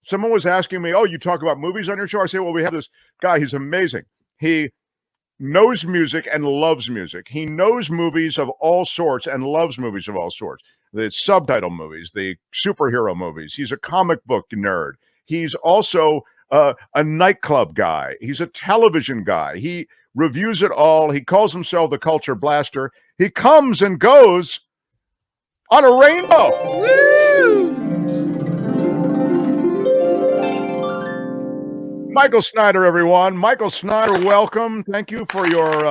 someone was asking me, "Oh, you talk about movies on your show?" I say, "Well, we have this guy. He's amazing. He knows music and loves music. He knows movies of all sorts and loves movies of all sorts. The subtitle movies, the superhero movies. He's a comic book nerd. He's also a nightclub guy. He's a television guy. He reviews it all. He calls himself the Culture Blaster. He comes and goes on a rainbow." Woo! Michael Snyder, everyone. Michael Snyder, welcome. Thank you for your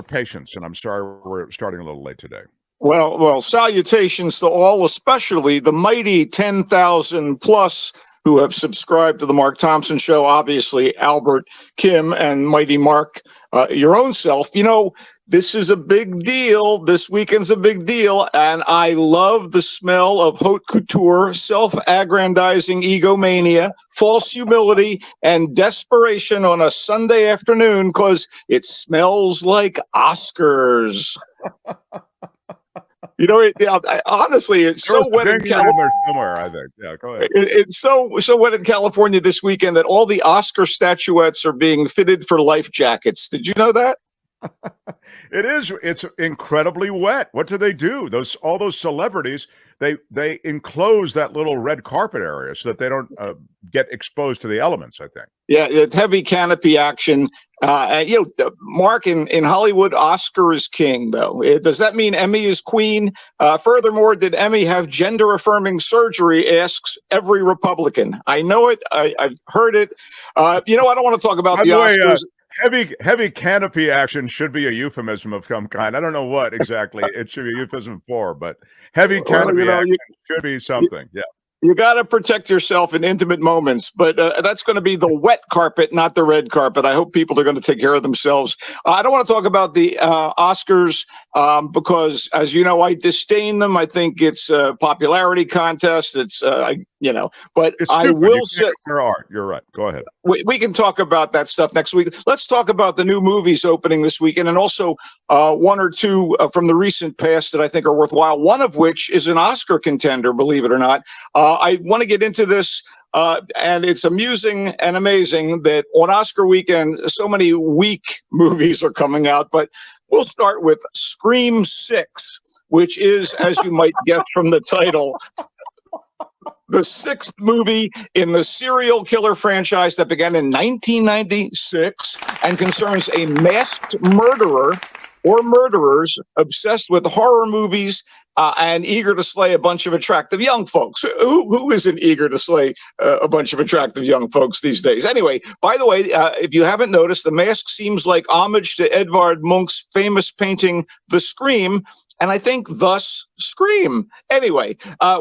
patience, and I'm sorry we're starting a little late today. Well, salutations to all, especially the mighty 10,000 plus who have subscribed to the Mark Thompson Show. Obviously, Albert, Kim, and mighty Mark, your own self. You know, this is a big deal. This weekend's a big deal, and I love the smell of haute couture, self-aggrandizing egomania, false humility, and desperation on a Sunday afternoon because it smells like Oscars. You know, honestly, it's so wet in California. Somewhere, I think. Yeah, go ahead. It's so wet in California this weekend that all the Oscar statuettes are being fitted for life jackets. Did you know that? It's incredibly wet. What do? All those celebrities, they enclose that little red carpet area so that they don't get exposed to the elements, I think. Yeah, it's heavy canopy action. Mark, in Hollywood, Oscar is king, though. Does that mean Emmy is queen? Furthermore, did Emmy have gender-affirming surgery, asks every Republican. I know it. I've heard it. I don't want to talk about the Oscars. Heavy canopy action should be a euphemism of some kind. I don't know what exactly it should be a euphemism for, but heavy canopy action should be something. Yeah. You got to protect yourself in intimate moments, but that's going to be the wet carpet, not the red carpet. I hope people are going to take care of themselves. I don't want to talk about the Oscars because, as you know, I disdain them. I think it's a popularity contest. But it's I will say their art. You're right. Go ahead. We can talk about that stuff next week. Let's talk about the new movies opening this weekend, and also one or two from the recent past that I think are worthwhile. One of which is an Oscar contender, believe it or not. I want to get into this, and it's amusing and amazing that on Oscar weekend, so many weak movies are coming out. But we'll start with Scream 6, which is, as you might guess from the title, the sixth movie in the serial killer franchise that began in 1996 and concerns a masked murderer or murderers obsessed with horror movies and eager to slay a bunch of attractive young folks. Who isn't eager to slay a bunch of attractive young folks these days? Anyway, by the way, if you haven't noticed, the mask seems like homage to Edvard Munch's famous painting, The Scream, and I think thus Scream. Anyway,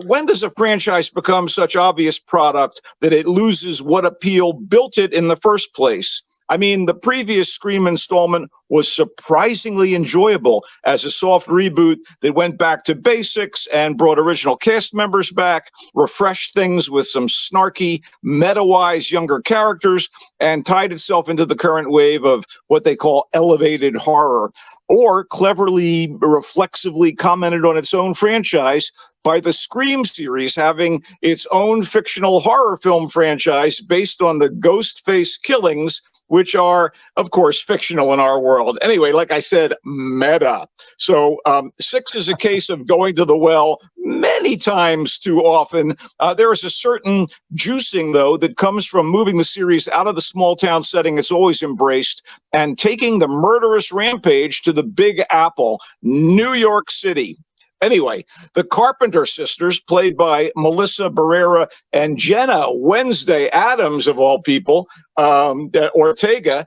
when does a franchise become such obvious product that it loses what appeal built it in the first place? I mean, the previous Scream installment was surprisingly enjoyable as a soft reboot that went back to basics and brought original cast members back, refreshed things with some snarky, meta-wise younger characters, and tied itself into the current wave of what they call elevated horror, or cleverly, reflexively commented on its own franchise by the Scream series having its own fictional horror film franchise based on the Ghostface killings, which are, of course, fictional in our world. Anyway, like I said, meta. So 6 is a case of going to the well many times too often. There is a certain juicing, though, that comes from moving the series out of the small town setting it's always embraced and taking the murderous rampage to the Big Apple, New York City. Anyway, the Carpenter sisters, played by Melissa Barrera and Jenna Wednesday Addams, of all people, Ortega,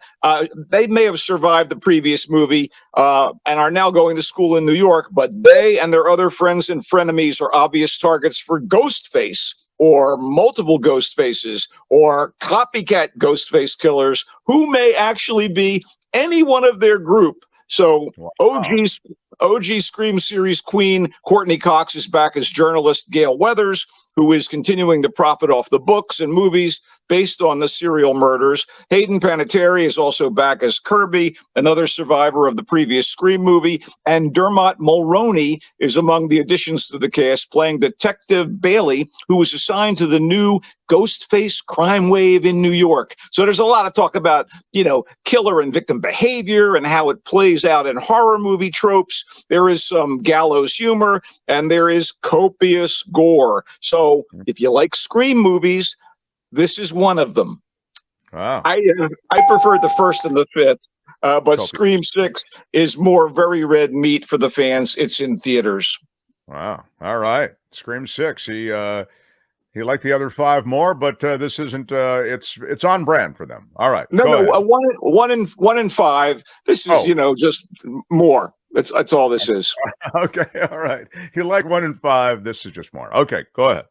they may have survived the previous movie and are now going to school in New York, but they and their other friends and frenemies are obvious targets for Ghostface, or multiple ghost faces, or copycat Ghostface killers, who may actually be any one of their group. So OG Scream series queen Courtney Cox is back as journalist Gail Weathers, who is continuing to profit off the books and movies based on the serial murders. Hayden Panettiere is also back as Kirby, another survivor of the previous Scream movie, and Dermot Mulroney is among the additions to the cast, playing Detective Bailey, who was assigned to the new Ghostface crime wave in New York. So there's a lot of talk about, killer and victim behavior and how it plays out in horror movie tropes. There is some gallows humor and there is copious gore. So if you like Scream movies, this is one of them. Wow. I prefer the first and the fifth, but Scream 6 is more very red meat for the fans. It's in theaters. Wow. All right. Scream 6. He liked the other 5 more, but this isn't. It's on brand for them. All right. No, one in 5. This is just more. That's all this is. Okay. All right. He liked 1 in 5. This is just more. Okay. Go ahead.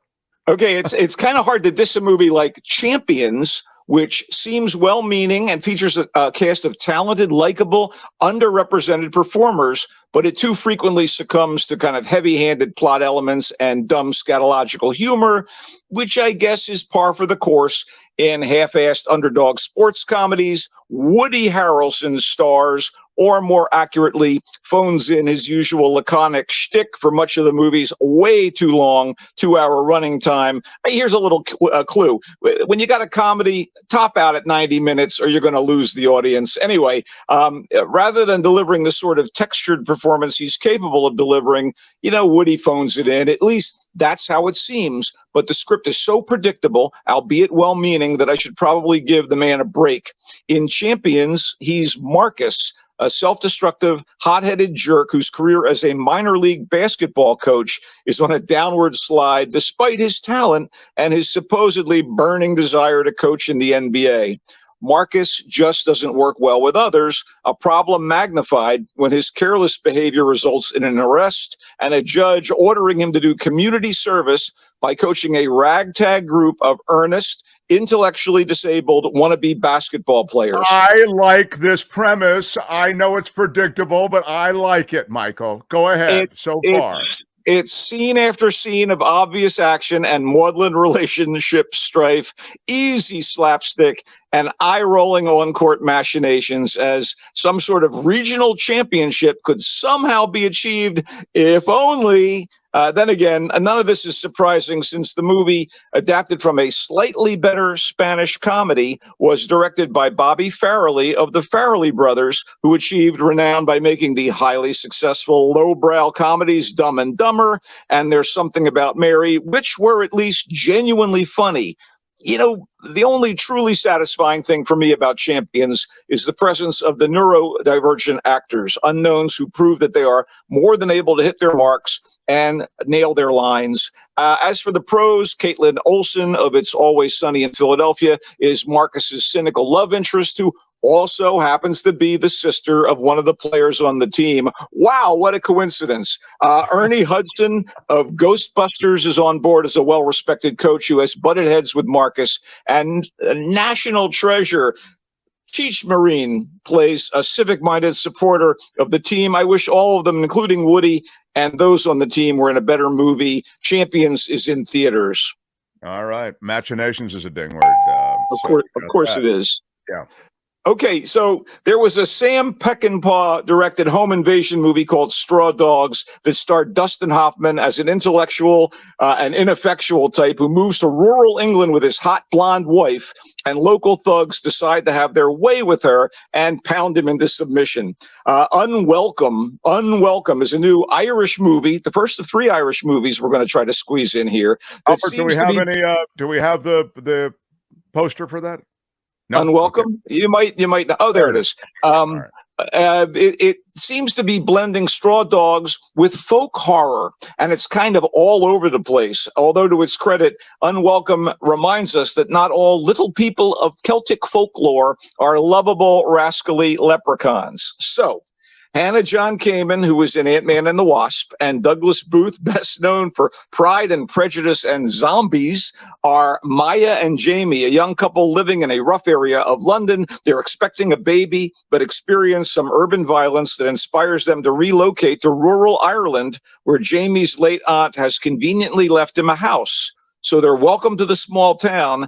Okay, it's kind of hard to diss a movie like Champions, which seems well-meaning and features a cast of talented, likable, underrepresented performers, but it too frequently succumbs to kind of heavy-handed plot elements and dumb scatological humor, which I guess is par for the course in half-assed underdog sports comedies. Woody Harrelson stars, or more accurately, phones in his usual laconic shtick for much of the movie's way too long 2-hour running time. Here's a little clue. When you got a comedy, top out at 90 minutes or you're going to lose the audience. Anyway, rather than delivering the sort of textured performance he's capable of delivering, Woody phones it in. At least that's how it seems. But the script is so predictable, albeit well-meaning, that I should probably give the man a break. In Champions, he's Marcus, a self-destructive, hot-headed jerk whose career as a minor league basketball coach is on a downward slide despite his talent and his supposedly burning desire to coach in the NBA. Marcus just doesn't work well with others, a problem magnified when his careless behavior results in an arrest and a judge ordering him to do community service by coaching a ragtag group of earnest, intellectually disabled wannabe basketball players. I like this premise. I know it's predictable, but I like it, Michael. Go ahead. So far. It's scene after scene of obvious action and maudlin relationship strife, easy slapstick, and eye-rolling on-court machinations as some sort of regional championship could somehow be achieved, if only. Then again, none of this is surprising since the movie, adapted from a slightly better Spanish comedy, was directed by Bobby Farrelly of the Farrelly Brothers, who achieved renown by making the highly successful lowbrow comedies Dumb and Dumber and There's Something About Mary, which were at least genuinely funny. The only truly satisfying thing for me about Champions is the presence of the neurodivergent actors, unknowns who prove that they are more than able to hit their marks and nail their lines. As for the pros, Caitlin Olsen of It's Always Sunny in Philadelphia is Marcus's cynical love interest, who also happens to be the sister of one of the players on the team. Wow, what a coincidence. Ernie Hudson of Ghostbusters is on board as a well-respected coach who has butted heads with Marcus. And a national treasure, Cheech Marine, plays a civic-minded supporter of the team. I wish all of them, including Woody and those on the team, were in a better movie. Champions is in theaters. All right. Machinations is a ding word. Of course it is. Yeah. Okay, so there was a Sam Peckinpah directed home invasion movie called Straw Dogs that starred Dustin Hoffman as an intellectual and ineffectual type who moves to rural England with his hot blonde wife, and local thugs decide to have their way with her and pound him into submission. Unwelcome is a new Irish movie, the first of 3 Irish movies we're going to try to squeeze in here. Albert, do we have the poster for that? No? Unwelcome? Okay. You might not. Oh, there it is. Right. It seems to be blending Straw Dogs with folk horror, and it's kind of all over the place. Although, to its credit, Unwelcome reminds us that not all little people of Celtic folklore are lovable, rascally leprechauns. So, Hannah John Kamen, who was in Ant-Man and the Wasp, and Douglas Booth, best known for Pride and Prejudice and Zombies, are Maya and Jamie, a young couple living in a rough area of London. They're expecting a baby, but experience some urban violence that inspires them to relocate to rural Ireland, where Jamie's late aunt has conveniently left him a house. So they're welcome to the small town,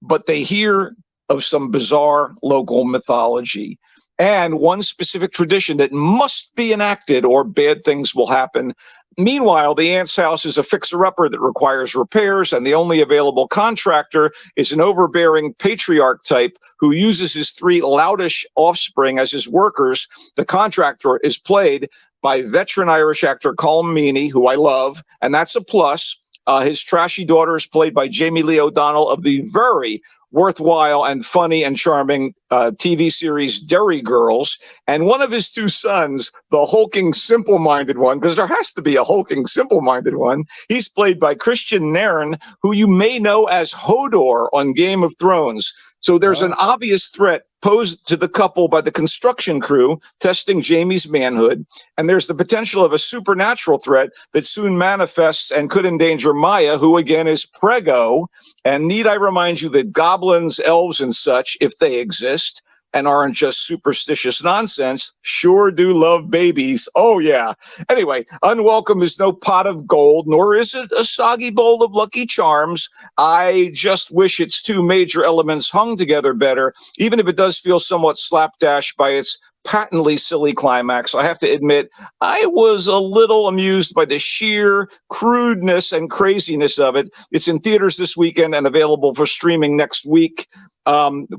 but they hear of some bizarre local mythology and one specific tradition that must be enacted or bad things will happen. Meanwhile, the aunt's house is a fixer-upper that requires repairs, and the only available contractor is an overbearing patriarch type who uses his 3 loutish offspring as his workers. The contractor is played by veteran Irish actor Colm Meaney, who I love, and that's a plus. His trashy daughter is played by Jamie Lee O'Donnell of the very worthwhile and funny and charming TV series Derry Girls, and one of his 2 sons, the hulking, simple-minded one, because there has to be a hulking, simple-minded one. He's played by Christian Nairn, who you may know as Hodor on Game of Thrones. So there's an obvious threat posed to the couple by the construction crew testing Jamie's manhood, and there's the potential of a supernatural threat that soon manifests and could endanger Maya, who again is preggo. And need I remind you that goblins, elves, and such, if they exist and aren't just superstitious nonsense, sure do love babies. Oh, yeah. Anyway, Unwelcome is no pot of gold, nor is it a soggy bowl of Lucky Charms. I just wish its 2 major elements hung together better, even if it does feel somewhat slapdash by its patently silly climax. I have to admit, I was a little amused by the sheer crudeness and craziness of it. It's in theaters this weekend and available for streaming next week.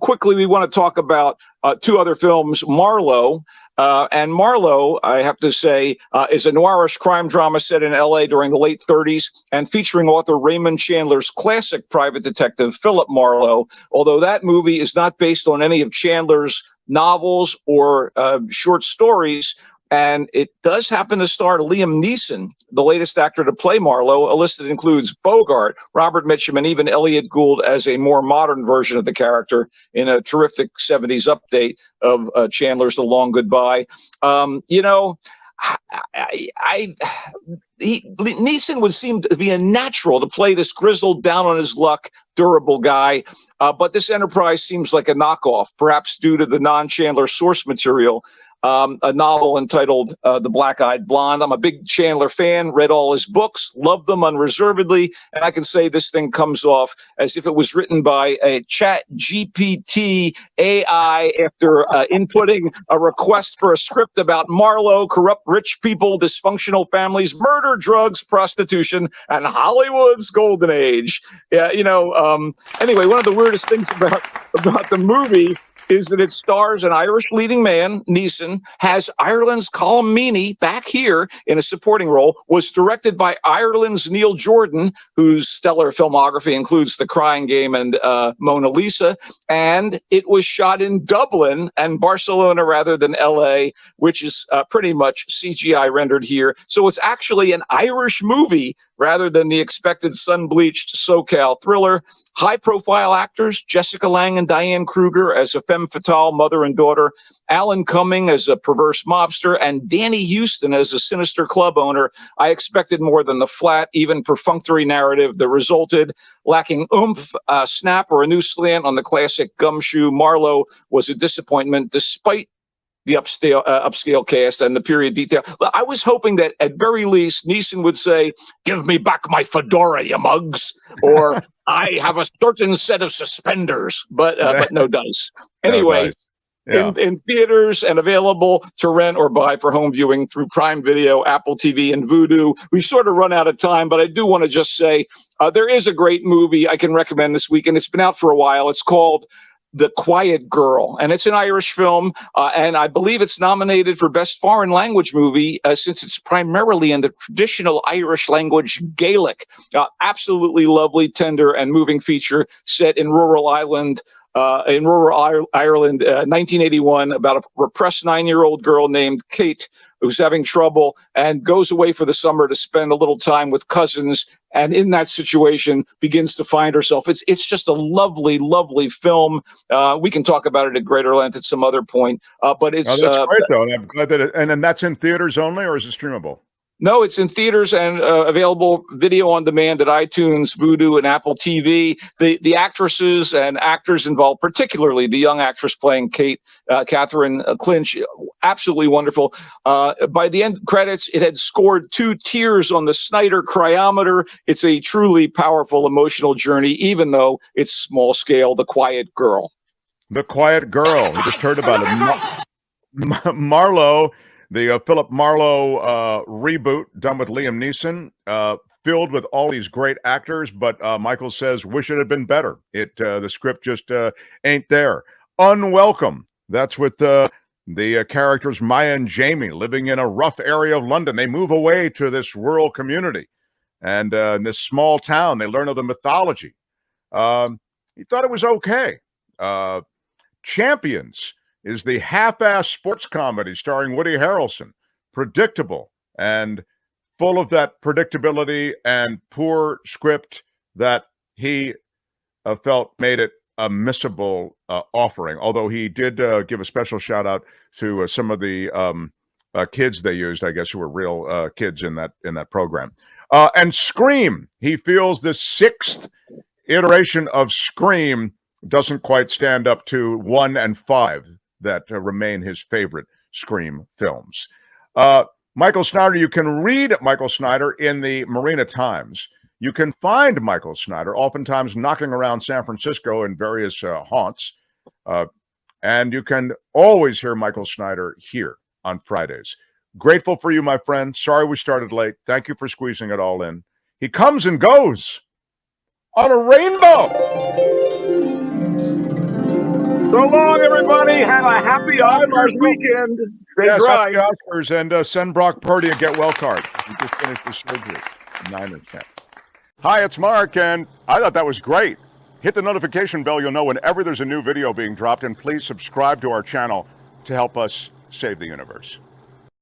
Quickly, we want to talk about 2 other films, Marlowe. And Marlowe, I have to say, is a noirish crime drama set in L.A. during the late 30s and featuring author Raymond Chandler's classic private detective, Philip Marlowe, although that movie is not based on any of Chandler's novels or short stories. And it does happen to star Liam Neeson, the latest actor to play Marlowe. A list that includes Bogart, Robert Mitchum, and even Elliot Gould as a more modern version of the character in a terrific 70s update of Chandler's The Long Goodbye. Neeson would seem to be a natural to play this grizzled, down on his luck, durable guy. But this Enterprise seems like a knockoff, perhaps due to the non-Chandler source material. A novel entitled The Black-Eyed Blonde. I'm a big Chandler fan, read all his books, loved them unreservedly, and I can say this thing comes off as if it was written by a Chat GPT AI after inputting a request for a script about Marlowe, corrupt rich people, dysfunctional families, murder, drugs, prostitution, and Hollywood's golden age. Yeah, anyway, one of the weirdest things about the movie is that it stars an Irish leading man, Neeson, has Ireland's Colm Meaney back here in a supporting role, was directed by Ireland's Neil Jordan, whose stellar filmography includes The Crying Game and Mona Lisa, and it was shot in Dublin and Barcelona rather than L.A., which is pretty much CGI rendered here. So it's actually an Irish movie rather than the expected sun-bleached SoCal thriller. High-profile actors, Jessica Lange and Diane Kruger as a femme fatale mother and daughter, Alan Cumming as a perverse mobster, and Danny Houston as a sinister club owner. I expected more than the flat, even perfunctory narrative that resulted. Lacking oomph, snap, or a new slant on the classic gumshoe, Marlowe was a disappointment despite the upscale cast and the period detail. I was hoping that at very least Neeson would say, "Give me back my fedora, you mugs," or "I have a certain set of suspenders," but no dice. Anyway, Yeah. in theaters and available to rent or buy for home viewing through Prime Video, Apple TV, and Vudu. We've sort of run out of time, but I do want to just say there is a great movie I can recommend this week, and it's been out for a while. It's called The Quiet Girl, and it's an Irish film, and I believe it's nominated for Best Foreign Language Movie since it's primarily in the traditional Irish language Gaelic. Absolutely lovely, tender, and moving feature set in rural Ireland, 1981, about a repressed 9-year-old girl named Kate who's having trouble and goes away for the summer to spend a little time with cousins, and in that situation begins to find herself. It's just a lovely, lovely film. We can talk about it at greater length at some other point, but it's that's great though, and I'm glad that and that's in theaters only, or is it streamable? No, it's in theaters and available video on demand at iTunes, Vudu, and Apple TV. The actresses and actors involved, particularly the young actress playing Kate, Catherine Clinch, absolutely wonderful. By the end credits, it had scored 2 tiers on the Snyder cryometer. It's a truly powerful emotional journey, even though it's small scale. The Quiet Girl. The Quiet Girl. We just heard about it. Marlowe. The Philip Marlowe reboot done with Liam Neeson, filled with all these great actors, but Michael says, wish it had been better. The script just ain't there. Unwelcome. That's with the characters Maya and Jamie living in a rough area of London. They move away to this rural community, and in this small town, they learn of the mythology. He thought it was okay. Champions is the half-ass sports comedy starring Woody Harrelson. Predictable and full of that predictability and poor script that he felt made it a missable offering. Although he did give a special shout out to some of the kids they used, I guess, who were real kids in that program. And Scream, he feels the 6th iteration of Scream doesn't quite stand up to 1 and 5 that remain his favorite Scream films. Michael Snyder, you can read Michael Snyder in the Marina Times. You can find Michael Snyder oftentimes knocking around San Francisco in various haunts. And you can always hear Michael Snyder here on Fridays. Grateful for you, my friend. Sorry we started late. Thank you for squeezing it all in. He comes and goes on a rainbow. So long, everybody. Have a happy Oscars weekend. Stay dry. Happy Oscars, and send Brock Purdy a get well card. He just finished his surgery. 9 or 10. Hi, it's Mark, and I thought that was great. Hit the notification bell. You'll know whenever there's a new video being dropped, and please subscribe to our channel to help us save the universe.